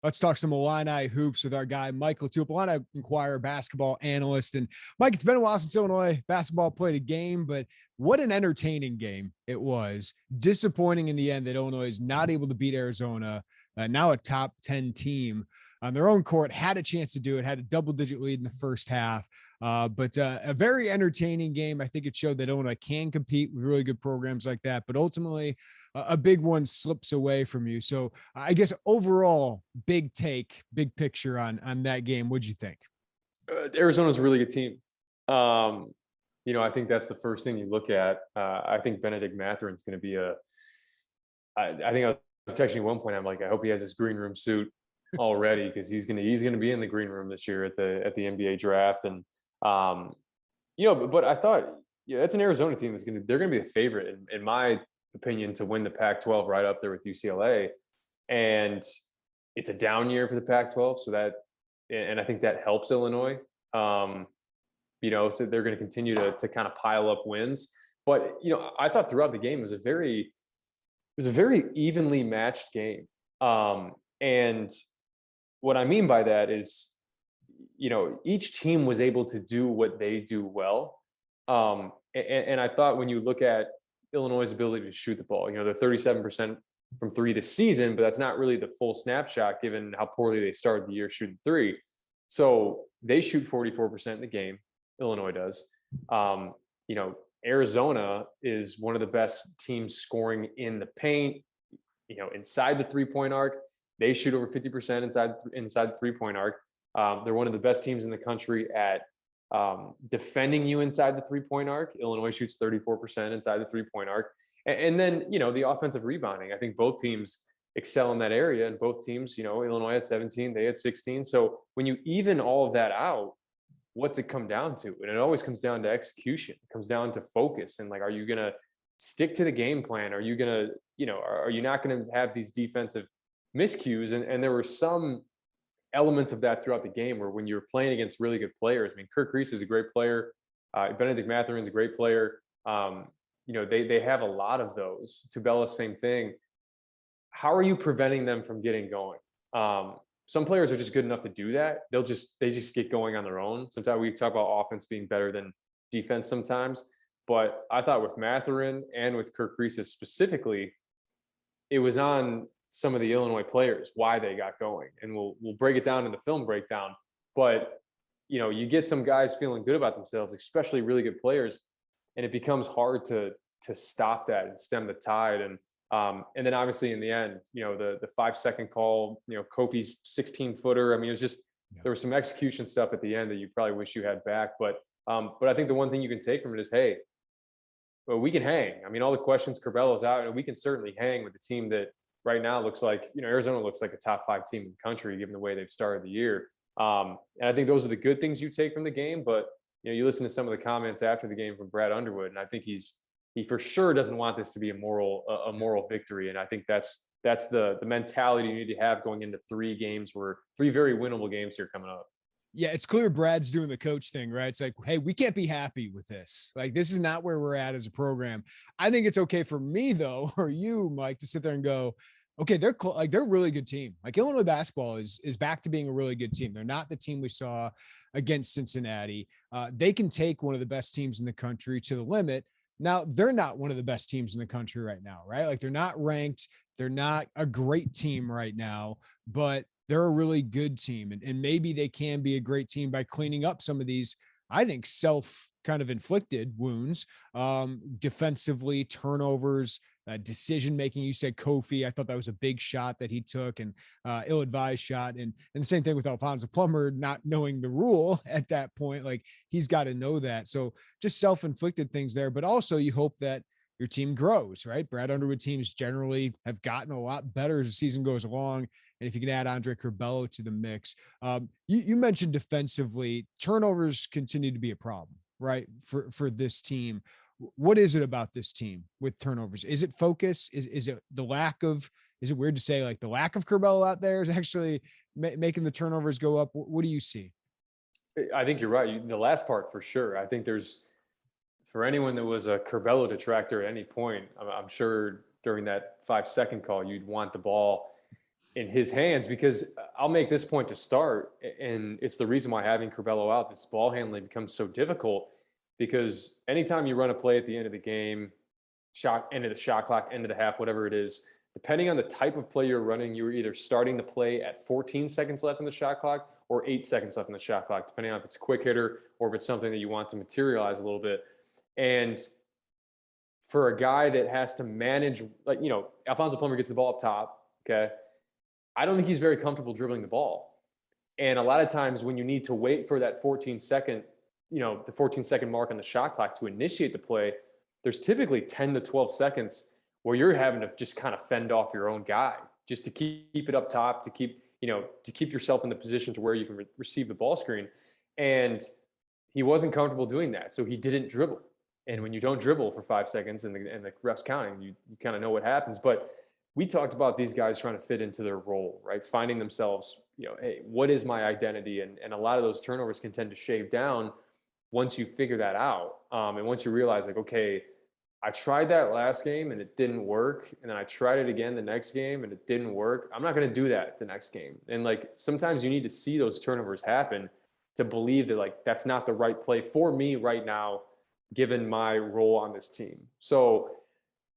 Let's talk some Illini hoops with our guy, Mike LaTulip, Illini Inquirer basketball analyst. And Mike, it's been a while since Illinois basketball played a game, but what an entertaining game it was. Disappointing in the end that Illinois is not able to beat Arizona, now a top 10 team on their own court, had a chance to do it, had a double-digit lead in the first half. But a very entertaining game. I think it showed that Illinois can compete with really good programs like that, but ultimately a big one slips away from you. So I guess overall, big picture on that game. What'd you think? Arizona's a really good team. I think that's the first thing you look at. I think Benedict Matherin's going to be I think I was texting you at one point. I'm like, I hope he has his green room suit already, because he's going to be in the green room this year at the NBA draft. And but I thought, that's an Arizona team they're going to be a favorite in my opinion to win the Pac-12, right up there with UCLA. And it's a down year for the Pac-12, and I think that helps Illinois. So they're going to continue to kind of pile up wins. But I thought throughout the game it was a very evenly matched game. And what I mean by that is, each team was able to do what they do well. And I thought when you look at Illinois' ability to shoot the ball, they're 37% from three this season, but that's not really the full snapshot given how poorly they started the year shooting three. So they shoot 44% in the game. Illinois does. Arizona is one of the best teams scoring in the paint, inside the 3-point arc. They shoot over 50% inside the 3-point arc. They're one of the best teams in the country at defending you inside the 3-point arc. Illinois shoots 34% inside the 3-point arc. And then, the offensive rebounding. I think both teams excel in that area, and both teams, Illinois had 17, they had 16. So when you even all of that out, what's it come down to? And it always comes down to execution. It comes down to focus. And are you going to stick to the game plan? Are you going to, are you not going to have these defensive miscues? And there were some elements of that throughout the game where when you're playing against really good players, Kirk Reese is a great player. Benedict Matherin's a great player. They have a lot of those. Tubelis, same thing. How are you preventing them from getting going? Some players are just good enough to do that. They just get going on their own. Sometimes we talk about offense being better than defense sometimes, but I thought with Matherin and with Kirk Reese specifically, it was on some of the Illinois players why they got going, and we'll break it down in the film breakdown. But you get some guys feeling good about themselves, especially really good players, and it becomes hard to stop that and stem the tide. And then obviously in the end, the 5-second call, Kofi's 16-footer. It was just, there was some execution stuff at the end that you probably wish you had back. But I think the one thing you can take from it is, hey, well, we can hang. All the questions, Curbelo's out, and we can certainly hang with the team that right now looks like, Arizona looks like a top 5 team in the country, given the way they've started the year. And I think those are the good things you take from the game. But, you listen to some of the comments after the game from Brad Underwood, and I think he for sure doesn't want this to be a moral victory. And I think that's the mentality you need to have going into 3 very winnable games here coming up. Yeah, it's clear Brad's doing the coach thing, right? It's like, hey, we can't be happy with this. This is not where we're at as a program. I think it's okay for me, though, or you, Mike, to sit there and go, okay, they're a really good team. Illinois basketball is back to being a really good team. They're not the team we saw against Cincinnati. They can take one of the best teams in the country to the limit. Now, they're not one of the best teams in the country right now, right? They're not ranked. They're not a great team right now, but they're a really good team. And maybe they can be a great team by cleaning up some of these, I think, kind of inflicted wounds, defensively, turnovers, decision-making. You said Kofi. I thought that was a big shot that he took, and ill-advised shot. And the same thing with Alfonso Plummer, not knowing the rule at that point. He's got to know that. So just self-inflicted things there, but also you hope that your team grows, right? Brad Underwood teams generally have gotten a lot better as the season goes along. And if you can add Andre Curbelo to the mix, you mentioned defensively, turnovers continue to be a problem, right? For this team. What is it about this team with turnovers? Is it focus? Is it the lack of, is it weird to say the lack of Curbelo out there is actually making the turnovers go up? What do you see? I think you're right. The last part for sure. I think for anyone that was a Curbelo detractor at any point, I'm sure during that 5-second call, you'd want the ball in his hands, because I'll make this point to start, and it's the reason why having Curbelo out, this ball handling becomes so difficult, because anytime you run a play at the end of the game, end of the shot clock, end of the half, whatever it is, depending on the type of play you're running, you're either starting the play at 14 seconds left in the shot clock or 8 seconds left in the shot clock, depending on if it's a quick hitter or if it's something that you want to materialize a little bit. And for a guy that has to manage, like, Alfonso Plummer gets the ball up top, okay? I don't think he's very comfortable dribbling the ball. And a lot of times when you need to wait for that 14-second, the 14-second mark on the shot clock to initiate the play, there's typically 10 to 12 seconds where you're having to just kind of fend off your own guy just to keep it up top, to keep yourself in the position to where you can receive the ball screen. And he wasn't comfortable doing that, so he didn't dribble. And when you don't dribble for 5 seconds and the ref's counting, you kind of know what happens. But we talked about these guys trying to fit into their role, right? Finding themselves, hey, what is my identity? And a lot of those turnovers can tend to shave down once you figure that out. And once you realize, like, okay, I tried that last game and it didn't work. And then I tried it again the next game and it didn't work. I'm not going to do that the next game. And like, sometimes you need to see those turnovers happen to believe that, like, that's not the right play for me right now, given my role on this team. So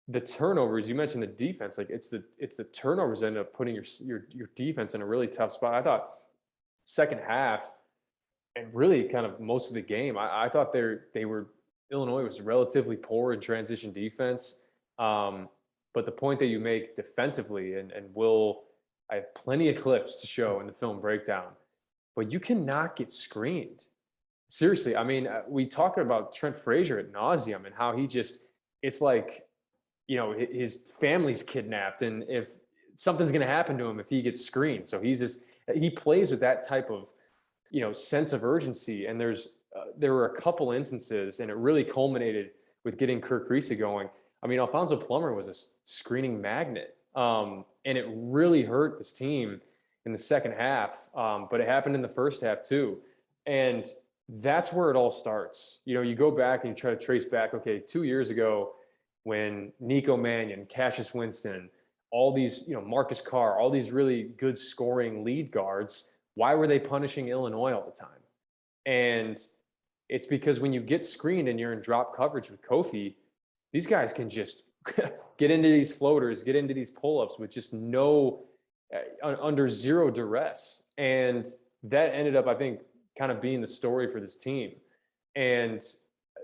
the turnovers, you mentioned the defense, like it's the turnovers that end up putting your defense in a really tough spot. I thought second half and really kind of most of the game, I thought Illinois was relatively poor in transition defense. But the point that you make defensively, and I have plenty of clips to show in the film breakdown, but you cannot get screened. Seriously, I mean, we talk about Trent Frazier ad nauseum and how it's like, his family's kidnapped, and if something's going to happen to him if he gets screened. So he plays with that type of, sense of urgency. And there were a couple instances, and it really culminated with getting Kirk Risa going. I mean, Alfonso Plummer was a screening magnet, and it really hurt this team in the second half. But it happened in the first half too. And that's where it all starts. You go back and you try to trace back, okay, 2 years ago when Nico Mannion, Cassius Winston, all these, Marcus Carr, all these really good scoring lead guards, why were they punishing Illinois all the time? And it's because when you get screened and you're in drop coverage with Kofi, these guys can just get into these floaters, get into these pull-ups with just under zero duress. And that ended up, I think, kind of being the story for this team. And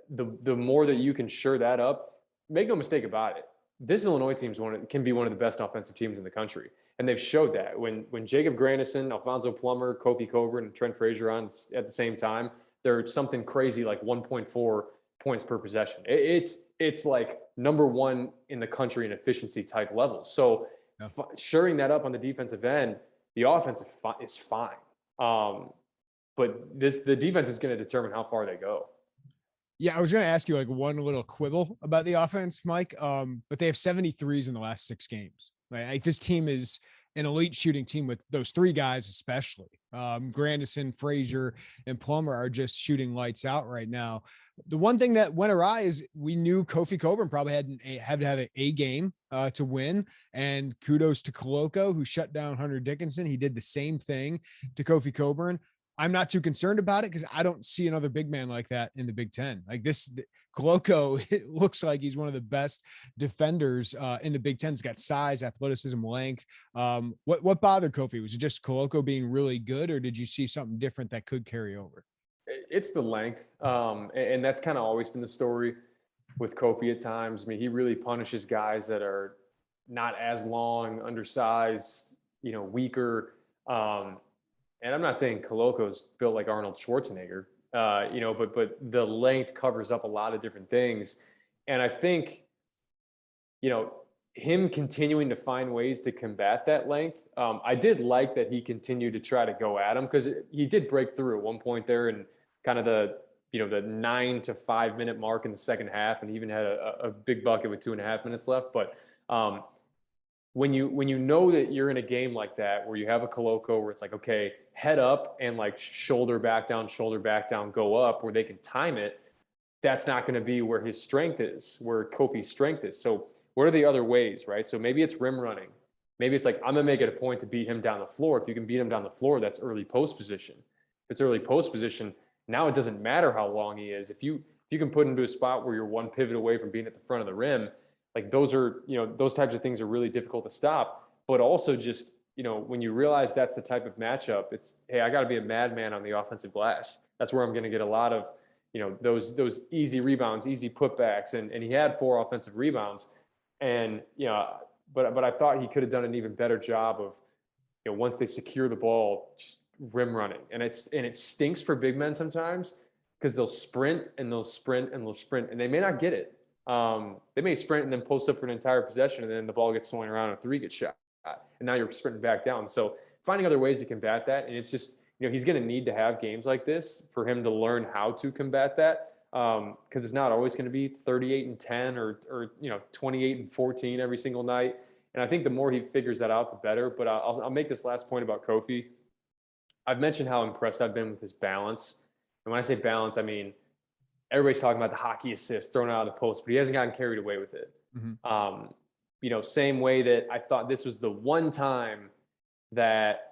the more that you can shore that up, make no mistake about it, this Illinois team can be one of the best offensive teams in the country. And they've showed that. When Jacob Grandison, Alfonso Plummer, Kofi Cockburn, and Trent Frazier on at the same time, they're something crazy like 1.4 points per possession. It's like number one in the country in efficiency type levels. So shoring that up on the defensive end, the offense is fine. But the defense is going to determine how far they go. Yeah, I was going to ask you like one little quibble about the offense, Mike. But they have 73s in the last 6 games. Right? Like, this team is an elite shooting team with those 3 guys, especially Grandison, Frazier, and Plummer are just shooting lights out right now. The one thing that went awry is we knew Kofi Cockburn probably had to have a game to win. And kudos to Koloko, who shut down Hunter Dickinson. He did the same thing to Kofi Cockburn. I'm not too concerned about it because I don't see another big man like that in the Big Ten. Like this, Koloko, it looks like he's one of the best defenders in the Big Ten. He's got size, athleticism, length. What bothered Kofi? Was it just Koloko being really good, or did you see something different that could carry over? It's the length, and that's kind of always been the story with Kofi at times. I mean, he really punishes guys that are not as long, undersized, weaker. And I'm not saying Koloko's built like Arnold Schwarzenegger, but the length covers up a lot of different things. And I think, him continuing to find ways to combat that length. I did like that he continued to try to go at him, because he did break through at one point there and kind of the 9 to 5 minute mark in the second half. And he even had a big bucket with 2.5 minutes left. But when you know that you're in a game like that, where you have a Koloko where it's like, okay, head up and like shoulder back down, go up, where they can time it, that's not going to be where his strength is, where Kofi's strength is. So what are the other ways, right? So maybe it's rim running. maybe it's like, I'm going to make it a point to beat him down the floor. If you can beat him down the floor, that's early post position. If it's early post position, now it doesn't matter how long he is. If you can put him into a spot where you're one pivot away from being at the front of the rim, like those are, those types of things are really difficult to stop. But also just, when you realize that's the type of matchup, it's, hey, I got to be a madman on the offensive glass. That's where I'm going to get a lot of, those easy rebounds, easy putbacks. And he had 4 offensive rebounds. And, but I thought he could have done an even better job of, once they secure the ball, just rim running. And it stinks for big men sometimes because they'll sprint and they'll sprint and they'll sprint and they may not get it. They may sprint and then post up for an entire possession and then the ball gets swung around and a 3 gets shot. And now you're sprinting back down. So finding other ways to combat that. And it's just, he's going to need to have games like this for him to learn how to combat that. Because it's not always going to be 38-10 or 28-14 every single night. And I think the more he figures that out, the better. But I'll make this last point about Kofi. I've mentioned how impressed I've been with his balance. And when I say balance, I mean, everybody's talking about the hockey assist thrown out of the post, but he hasn't gotten carried away with it. Mm-hmm. Same way that I thought this was the one time that,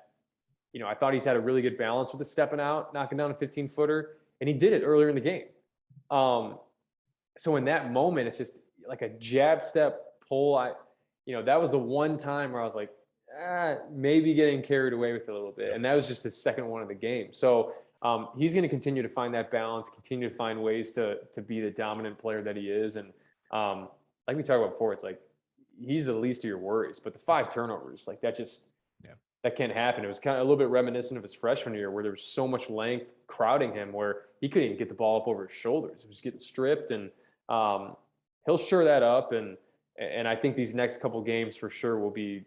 I thought he's had a really good balance with the stepping out, knocking down a 15-footer, and he did it earlier in the game. So in that moment, it's just like a jab step pull. That was the one time where I was like, maybe getting carried away with it a little bit. And that was just the second one of the game. So he's going to continue to find that balance, continue to find ways to be the dominant player that he is. And like we talked about before, it's like, he's the least of your worries, but the 5 turnovers, like that just, that can't happen. It was kind of a little bit reminiscent of his freshman year where there was so much length crowding him where he couldn't even get the ball up over his shoulders. He was getting stripped, and he'll shore that up. And I think these next couple games for sure will be,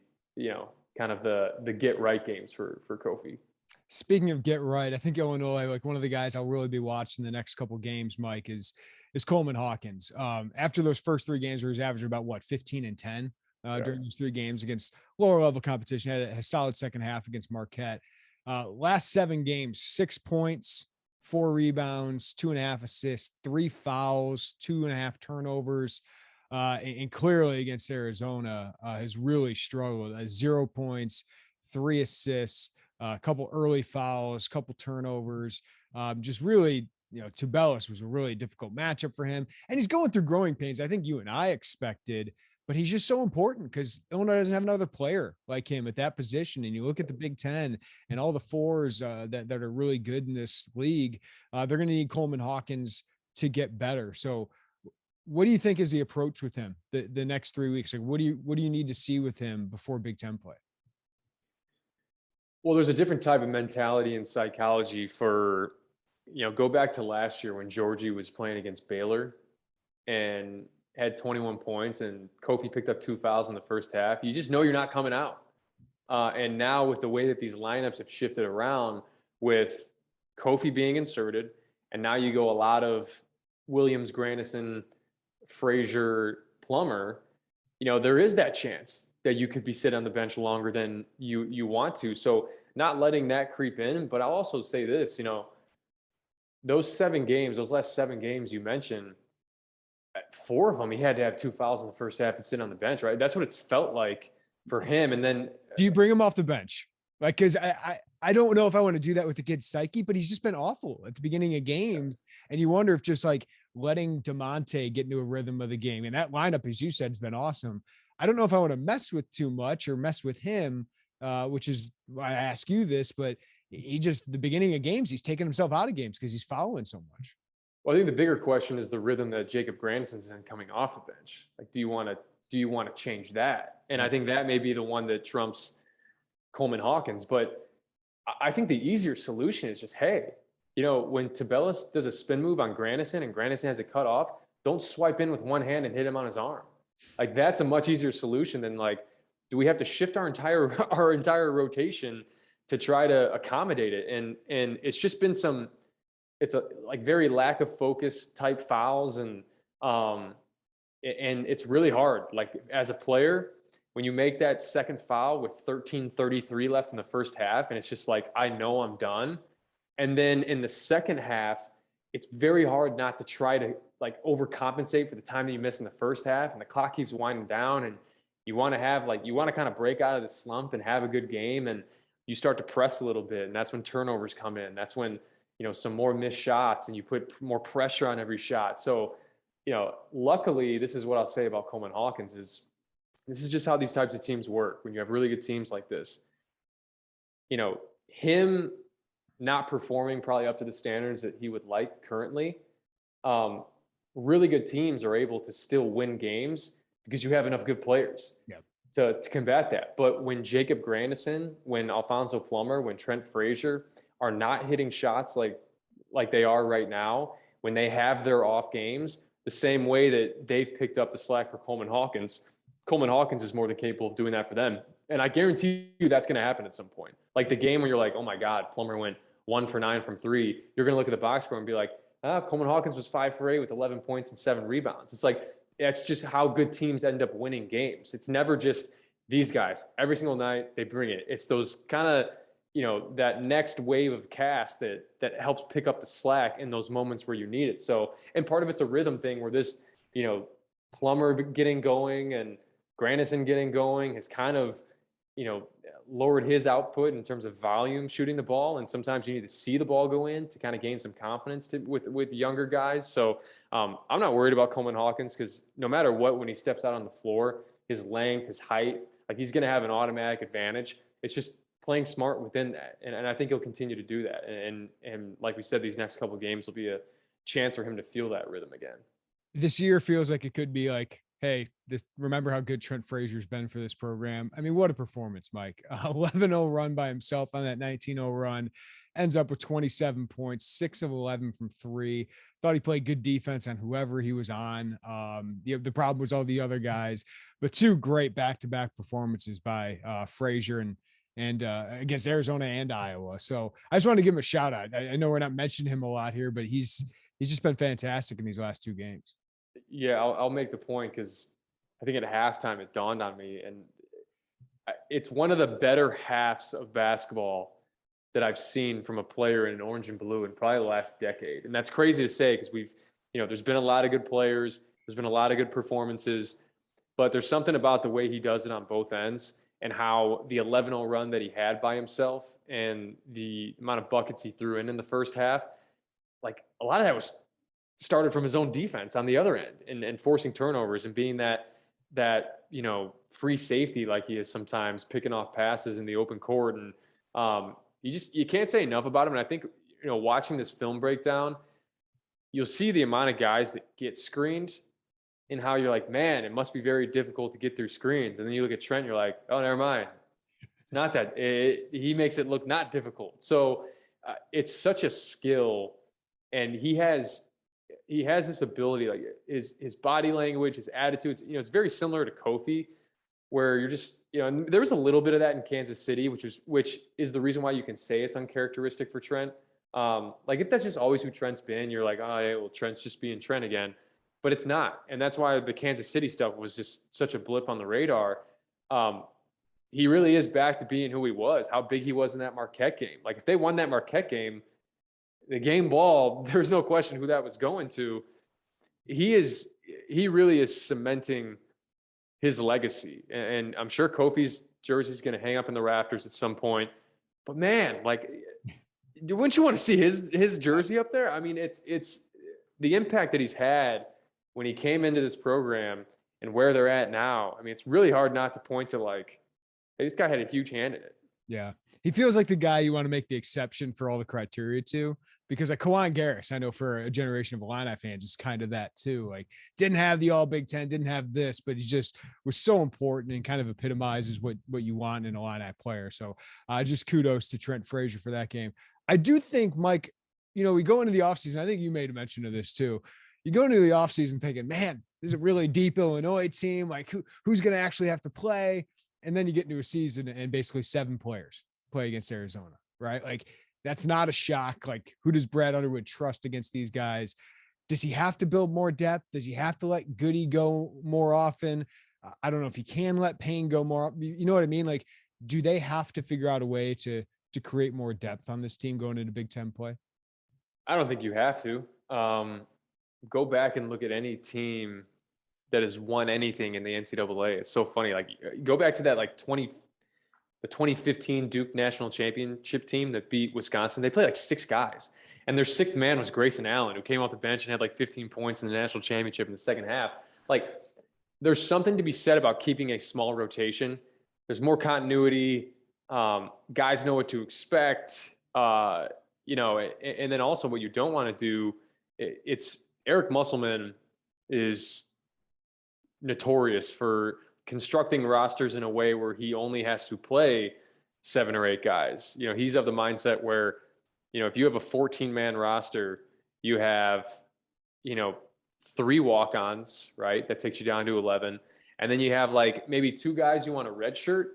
kind of the get right games for Kofi. Speaking of get right, I think Illinois, like one of the guys I'll really be watching the next couple games, Mike, is Coleman Hawkins. After those first 3 games where he's averaging about 15 and 10 during those 3 games against lower level competition, had a solid second half against Marquette. Last 7 games, 6 points, 4 rebounds, 2.5 assists, 3 fouls, 2.5 turnovers. And clearly against Arizona has really struggled. 0 points, 3 assists, a couple early fouls, couple turnovers. Just really, Tubelis was a really difficult matchup for him. And he's going through growing pains. I think you and I expected, but he's just so important because Illinois doesn't have another player like him at that position. And you look at the Big Ten and all the 4s that are really good in this league, they're going to need Coleman Hawkins to get better. So what do you think is the approach with him the next 3 weeks? Like, what do you need to see with him before Big Ten play? Well, there's a different type of mentality and psychology for, go back to last year when Georgie was playing against Baylor and had 21 points and Kofi picked up 2 fouls in the first half. You just know you're not coming out. And now with the way that these lineups have shifted around with Kofi being inserted, and now you go a lot of Williams, Grandison, Frazier, Plummer, there is that chance that you could be sitting on the bench longer than you want to. So not letting that creep in. But I'll also say this, those last 7 games you mentioned, 4 of them, he had to have 2 fouls in the first half and sit on the bench, right? That's what it's felt like for him. And then do you bring him off the bench? Like, cause I don't know if I want to do that with the kid's psyche, but he's just been awful at the beginning of games. And you wonder if just like letting DeMonte get into a rhythm of the game, and that lineup, as you said, has been awesome. I don't know if I want to mess with too much or mess with him, which is why I ask you this, but the beginning of games, he's taking himself out of games because he's fouling so much. Well, I think the bigger question is the rhythm that Jacob Grandison's in coming off the bench. Like, do you want to change that? And I think that may be the one that trumps Coleman Hawkins. But I think the easier solution is just, hey, when Tubelis does a spin move on Grandison and Grandison has it cut off, don't swipe in with one hand and hit him on his arm. Like, that's a much easier solution than like, do we have to shift our entire rotation to try to accommodate it? And it's just been it's a like very lack of focus type fouls. And it's really hard. Like, as a player, when you make that second foul with 13:33 left in the first half, and it's just like, I know I'm done. And then in the second half, it's very hard not to try to like overcompensate for the time that you missed in the first half, and the clock keeps winding down, and You want to kind of break out of the slump and have a good game, and you start to press a little bit, and that's when turnovers come in. That's when, some more missed shots, and you put more pressure on every shot. So, luckily, this is what I'll say about Coleman Hawkins is this is just how these types of teams work. When you have really good teams like this, him not performing probably up to the standards that he would like currently, really good teams are able to still win games because you have enough good players to combat that. But when Jacob Grandison, when Alfonso Plummer, when Trent Frazier are not hitting shots like they are right now, when they have their off games, the same way that they've picked up the slack for Coleman Hawkins is more than capable of doing that for them. And I guarantee you that's going to happen at some point. Like the game where you're like, oh my God, Plummer went 1 for 9 from 3. You're going to look at the box score and be like, Coleman Hawkins was 5 for 8 with 11 points and 7 rebounds. It's like, that's just how good teams end up winning games. It's never just these guys. Every single night they bring it. It's those kind of, that next wave of cast that helps pick up the slack in those moments where you need it. So, and part of it's a rhythm thing where this, Plummer getting going and Grandison getting going has kind of, lowered his output in terms of volume shooting the ball. And sometimes you need to see the ball go in to kind of gain some confidence with younger guys. So I'm not worried about Coleman Hawkins because no matter what, when he steps out on the floor, his length, his height, like he's going to have an automatic advantage. It's just playing smart within that. And I think he'll continue to do that. And like we said, these next couple of games will be a chance for him to feel that rhythm again. This year feels like it could be like, hey, remember how good Trent Frazier's been for this program. I mean, what a performance, Mike. 11-0 run by himself on that 19-0 run, ends up with 27 points, 6 of 11 from 3. Thought he played good defense on whoever he was on. The problem was all the other guys, but 2 great back-to-back performances by Frazier and against Arizona and Iowa. So I just wanted to give him a shout out. I know we're not mentioning him a lot here, but he's just been fantastic in these last 2 games. Yeah, I'll make the point because I think at halftime it dawned on me, and it's one of the better halves of basketball that I've seen from a player in orange and blue in probably the last decade. And that's crazy to say because there's been a lot of good players, there's been a lot of good performances, but there's something about the way he does it on both ends and how the 11-0 run that he had by himself and the amount of buckets he threw in the first half, like a lot of that was started from his own defense on the other end and forcing turnovers and being that free safety like he is sometimes, picking off passes in the open court. And you can't say enough about him. And I think, watching this film breakdown, you'll see the amount of guys that get screened and how you're like, man, it must be very difficult to get through screens. And then you look at Trent, you're like, oh, never mind. It's not that. He makes it look not difficult. So it's such a skill, and he has this ability, like his body language, his attitudes, it's very similar to Kofi, where you're just, and there was a little bit of that in Kansas City, which is the reason why you can say it's uncharacteristic for Trent. Like if that's just always who Trent's been, you're like, oh, yeah, well, Trent's just being Trent again, but it's not. And that's why the Kansas City stuff was just such a blip on the radar. He really is back to being who he was, how big he was in that Marquette game. Like if they won that Marquette game, the game ball, there's no question who that was going to. He really is cementing his legacy. And I'm sure Kofi's jersey is going to hang up in the rafters at some point. But man, like, wouldn't you want to see his jersey up there? I mean, it's the impact that he's had when he came into this program and where they're at now. I mean, it's really hard not to point to like, hey, this guy had a huge hand in it. Yeah. He feels like the guy you want to make the exception for all the criteria to, because like Kawan Garris, I know for a generation of Illini fans, it's kind of that too. Like didn't have the all Big Ten, didn't have this, but he just was so important and kind of epitomizes what you want in an Illini player. So just kudos to Trent Frazier for that game. I do think, Mike, we go into the offseason. I think you made a mention of this too. You go into the offseason thinking, man, this is a really deep Illinois team. Like who's going to actually have to play? And then you get into a season and basically 7 players play against Arizona, right? Like that's not a shock. Like who does Brad Underwood trust against these guys? Does he have to build more depth? Does he have to let Goody go more often? I don't know if he can let Payne go more. You know what I mean? Like, do they have to figure out a way to create more depth on this team going into Big Ten play? I don't think you have to. Go back and look at any team that has won anything in the NCAA. It's so funny. Like, go back to that the 2015 Duke national championship team that beat Wisconsin. They played like 6 guys, and their 6th man was Grayson Allen, who came off the bench and had like 15 points in the national championship in the second half. Like, there's something to be said about keeping a small rotation. There's more continuity. Guys know what to expect. You know, and then also what you don't want to do. It's Eric Musselman is notorious for constructing rosters in a way where he only has to play 7 or 8 guys. You know, he's of the mindset where, you know, if you have a 14-man roster, you have, you know, 3 walk-ons, right? That takes you down to 11. And then you have like maybe 2 guys you want to redshirt.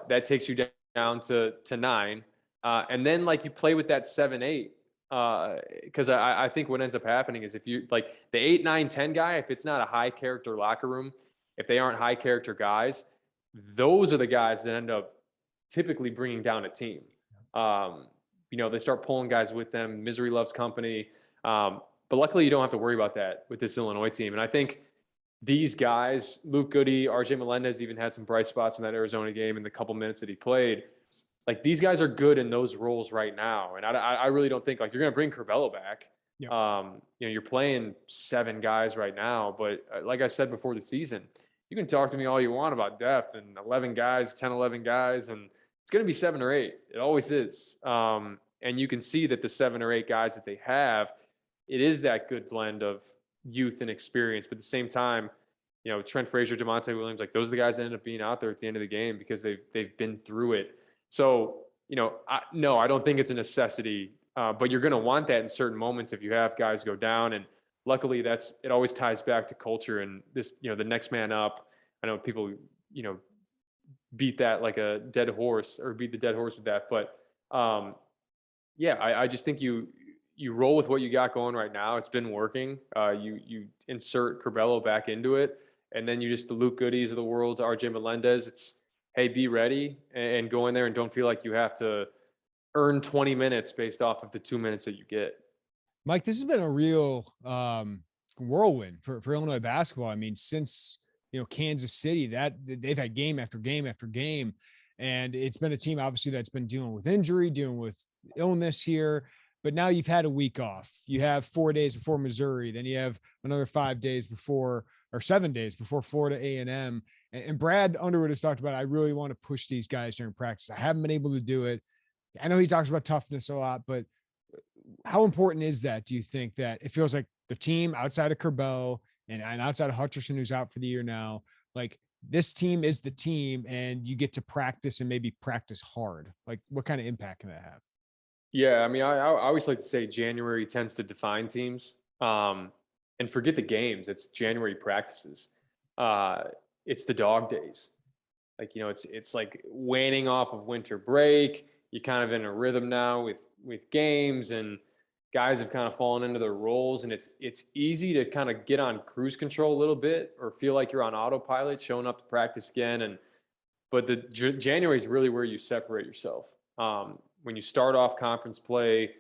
That takes you down to 9. And then like you play with that 7-8. Because I think what ends up happening is if you like the 8, 9, 10 guy, if it's not a high character locker room, if they aren't high character guys, those are the guys that end up typically bringing down a team. You know, they start pulling guys with them. Misery loves company. But luckily you don't have to worry about that with this Illinois team. And I think these guys, Luke Goody, RJ Melendez even had some bright spots in that Arizona game in the couple minutes that he played. Like, these guys are good in those roles right now. And I really don't think, like, you're going to bring Curbelo back. Yeah. You know, you're playing 7 guys right now. But like I said before the season, you can talk to me all you want about depth and 11 guys, 10, 11 guys, and it's going to be 7 or 8. It always is. And you can see that the 7 or 8 guys that they have, it is that good blend of youth and experience. But at the same time, you know, Trent Frazier, DeMonte Williams, like, those are the guys that end up being out there at the end of the game because they've been through it. So, you know, no, I don't think it's a necessity, but you're going to want that in certain moments if you have guys go down. And luckily it always ties back to culture and this, you know, the next man up. I know people, you know, beat that like a dead horse or beat the dead horse with that. But yeah, I just think you roll with what you got going right now. It's been working. You insert Curbelo back into it, and then you just the Luke Goodies of the world, RJ Melendez. It's, hey, be ready and go in there and don't feel like you have to earn 20 minutes based off of the 2 minutes that you get. Mike, this has been a real whirlwind for Illinois basketball. I mean, since, you know, Kansas City, that they've had game after game after game. And it's been a team, obviously, that's been dealing with injury, dealing with illness here. But now you've had a week off. You have 4 days before Missouri. Then you have another 5 days before, or 7 days before Florida A&M. And Brad Underwood has talked about, I really want to push these guys during practice. I haven't been able to do it. I know he talks about toughness a lot, but how important is that? Do you think that it feels like the team outside of Curbelo and outside of Hutcherson, who's out for the year now, like this team is the team and you get to practice and maybe practice hard? Like, what kind of impact can that have? Yeah, I mean, I always like to say January tends to define teams. And forget the games. It's January practices. It's the dog days. Like, you know, it's like waning off of winter break. You're kind of in a rhythm now with games, and guys have kind of fallen into their roles, and it's easy to kind of get on cruise control a little bit or feel like you're on autopilot showing up to practice again. But the January is really where you separate yourself. When you start off conference play,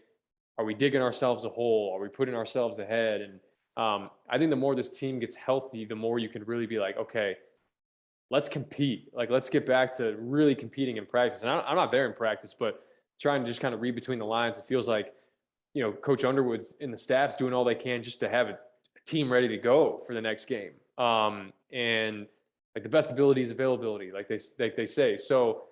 are we digging ourselves a hole? Are we putting ourselves ahead? And I think the more this team gets healthy, the more you can really be like, okay, let's compete. Like, let's get back to really competing in practice. And I'm not there in practice, but trying to just kind of read between the lines. It feels like, you know, Coach Underwood's and the staff's doing all they can just to have a team ready to go for the next game. And like, the best ability is availability, like they say. So,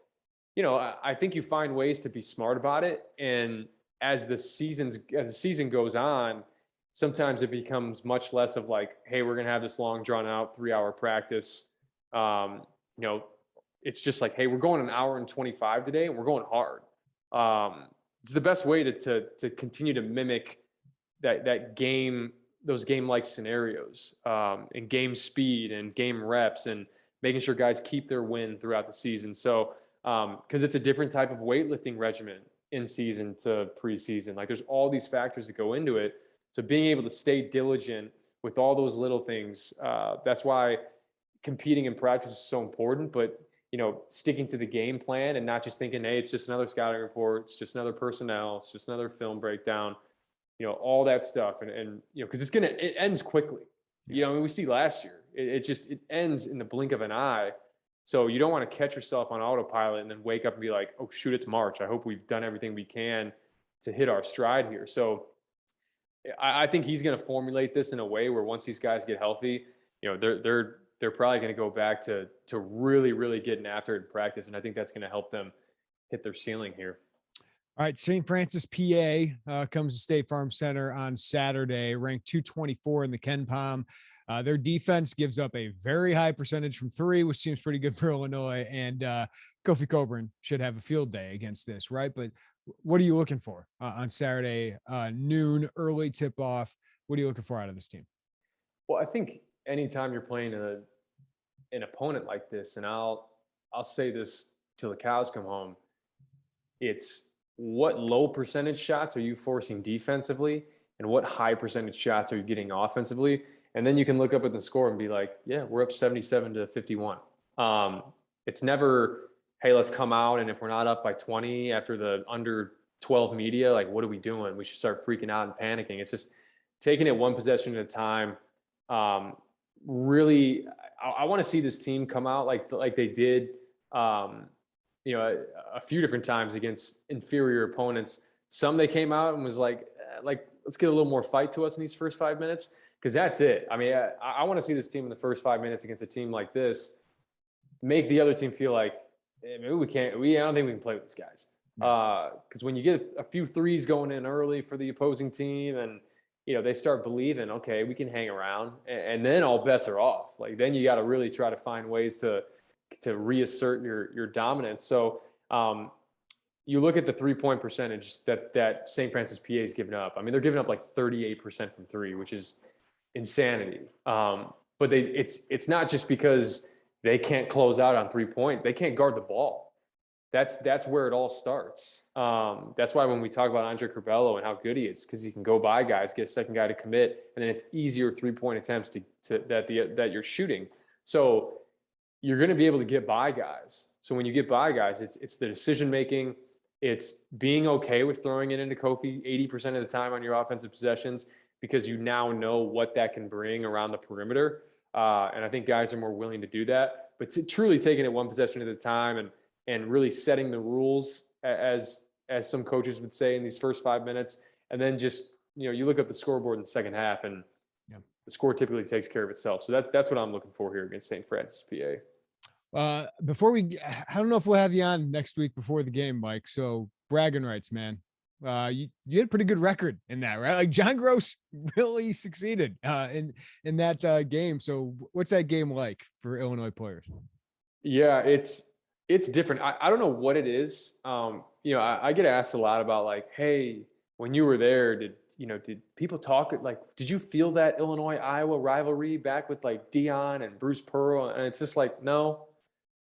you know, I think you find ways to be smart about it. And as the season goes on, sometimes it becomes much less of like, hey, we're going to have this long drawn out 3-hour practice. You know, it's just like, hey, we're going an hour and 25 today and we're going hard. It's the best way to continue to mimic that game, those game-like scenarios, and game speed and game reps, and making sure guys keep their win throughout the season. So, because it's a different type of weightlifting regimen in season to preseason. Like, there's all these factors that go into it. So being able to stay diligent with all those little things, that's why competing in practice is so important. But, you know, sticking to the game plan and not just thinking, hey, it's just another scouting report, it's just another personnel, it's just another film breakdown, you know, all that stuff. And you know, because it ends quickly. You know, I mean, we see last year, it ends in the blink of an eye. So you don't want to catch yourself on autopilot and then wake up and be like, oh, shoot, it's March. I hope we've done everything we can to hit our stride here. So I think he's going to formulate this in a way where once these guys get healthy, you know, they're probably going to go back to really, really getting after it in practice. And I think that's going to help them hit their ceiling here. All right, St. Francis, PA comes to State Farm Center on Saturday, ranked 224 in the Ken Palm. Their defense gives up a very high percentage from three, which seems pretty good for Illinois. And Kofi Cockburn should have a field day against this, right? But what are you looking for on Saturday, noon, early tip off? What are you looking for out of this team? Well, I think anytime you're playing an opponent like this, and I'll say this till the cows come home, it's what low percentage shots are you forcing defensively and what high percentage shots are you getting offensively? And then you can look up at the score and be like, yeah, we're up 77-51. It's never, hey, let's come out. And if we're not up by 20 after the under 12 media, like, what are we doing? We should start freaking out and panicking. It's just taking it one possession at a time. Really, I want to see this team come out like they did, you know, a few different times against inferior opponents. Some they came out and was like, let's get a little more fight to us in these first 5 minutes. Because that's it. I mean, I want to see this team in the first 5 minutes against a team like this, make the other team feel like, hey, maybe we can't. I don't think we can play with these guys. Because when you get a few threes going in early for the opposing team, and you know they start believing, okay, we can hang around, and then all bets are off. Like then you got to really try to find ways to reassert your dominance. So you look at the 3-point percentage that St. Francis PA has given up. I mean, they're giving up like 38% from three, which is insanity. But it's not just because they can't close out on 3-point. They can't guard the ball. That's where it all starts. That's why when we talk about Andre Curbelo and how good he is, because he can go by guys, get a second guy to commit, and then it's easier 3-point attempts that you're shooting. So you're going to be able to get by guys. So when you get by guys, it's the decision making. It's being okay with throwing it into Kofi 80% of the time on your offensive possessions, because you now know what that can bring around the perimeter. And I think guys are more willing to do that. But truly taking it one possession at a time and really setting the rules, as some coaches would say, in these first 5 minutes. And then just, you know, you look up the scoreboard in the second half, and the score typically takes care of itself. So that's what I'm looking for here against St. Francis, PA. I don't know if we'll have you on next week before the game, Mike. So bragging rights, man. You had a pretty good record in that, right? Like John Gross really succeeded in that game. So what's that game like for Illinois players? Yeah, it's different. I don't know what it is. You know, I get asked a lot about like, hey, when you were there, did people talk like, did you feel that Illinois-Iowa rivalry back with like Dion and Bruce Pearl? And it's just like, no,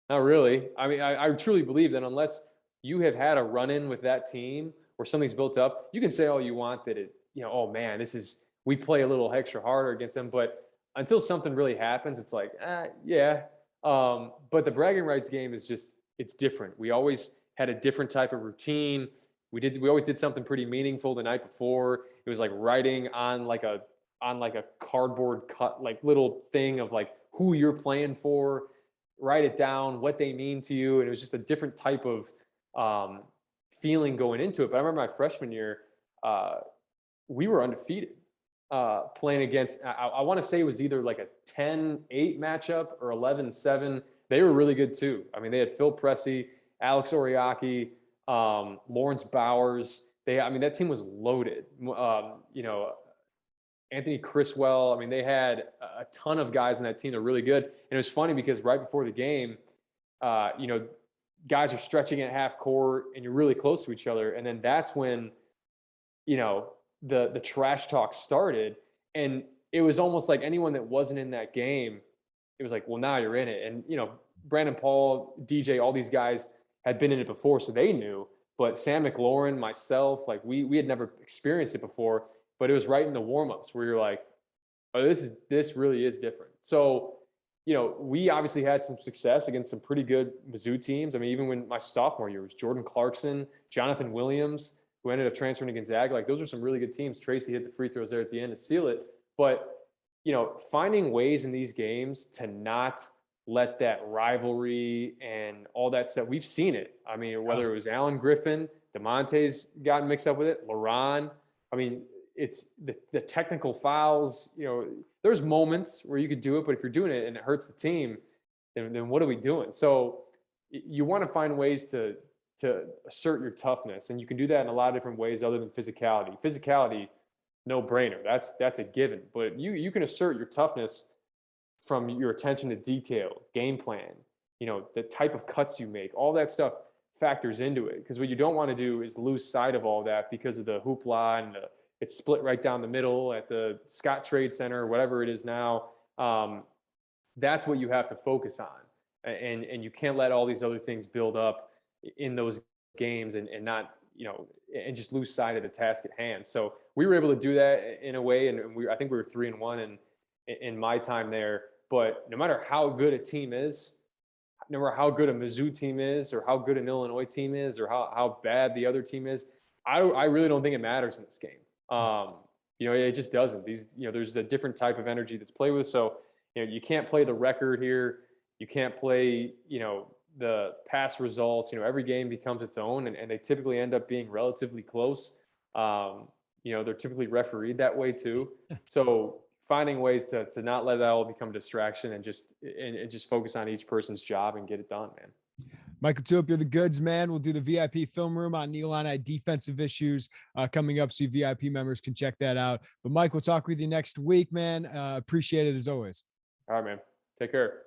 not really. I mean, I truly believe that unless you have had a run-in with that team where something's built up, you can say all you want that oh man, we play a little extra harder against them. But until something really happens, it's like, yeah. But the bragging rights game is it's different. We always had a different type of routine. We always did something pretty meaningful the night before. It was like writing on like a cardboard cut, like little thing of like who you're playing for, write it down, what they mean to you. And it was just a different type of, feeling going into it. But I remember my freshman year, we were undefeated playing against, I want to say it was either like a 10-8 matchup or 11-7. They were really good too. I mean, they had Phil Pressey, Alex Oriaki, Lawrence Bowers. That team was loaded. Anthony Criswell. I mean, they had a ton of guys in that team that were really good. And it was funny because right before the game, guys are stretching at half court and you're really close to each other. And then that's when, the trash talk started. And it was almost like anyone that wasn't in that game, it was like, well, now you're in it. And, Brandon Paul, DJ, all these guys had been in it before, so they knew. But Sam McLaurin, myself, like we had never experienced it before, but it was right in the warmups where you're like, oh, this really is different. So, we obviously had some success against some pretty good Mizzou teams. I mean, even when my sophomore year was Jordan Clarkson, Jonathan Williams, who ended up transferring to Gonzaga. Like those are some really good teams. Tracy hit the free throws there at the end to seal it. But, finding ways in these games to not let that rivalry and all that stuff. We've seen it. I mean, whether it was Alan Griffin, DeMonte's gotten mixed up with it, LeBron. I mean, it's the technical fouls. There's moments where you could do it, but if you're doing it and it hurts the team, then what are we doing? So you want to find ways to assert your toughness, and you can do that in a lot of different ways other than physicality. Physicality, no brainer. That's a given. But you can assert your toughness from your attention to detail, game plan, the type of cuts you make, all that stuff factors into it. Because what you don't want to do is lose sight of all that because of the hoopla and it's split right down the middle at the Scott Trade Center or whatever it is now. That's what you have to focus on. And you can't let all these other things build up in those games and not, and just lose sight of the task at hand. So we were able to do that in a way. And I think we were 3-1 in my time there. But no matter how good a team is, no matter how good a Mizzou team is, or how good an Illinois team is, or how bad the other team is, I really don't think it matters in this game. It just doesn't. There's a different type of energy that's played with. So, you can't play the record here. You can't play, the past results. Every game becomes its own, and they typically end up being relatively close. They're typically refereed that way too. So finding ways to not let that all become a distraction and just focus on each person's job and get it done, man. Mike LaTulip, you're the goods, man. We'll do the VIP film room on Illini defensive issues coming up, so you VIP members can check that out. But Mike, we'll talk with you next week, man. Appreciate it as always. All right, man. Take care.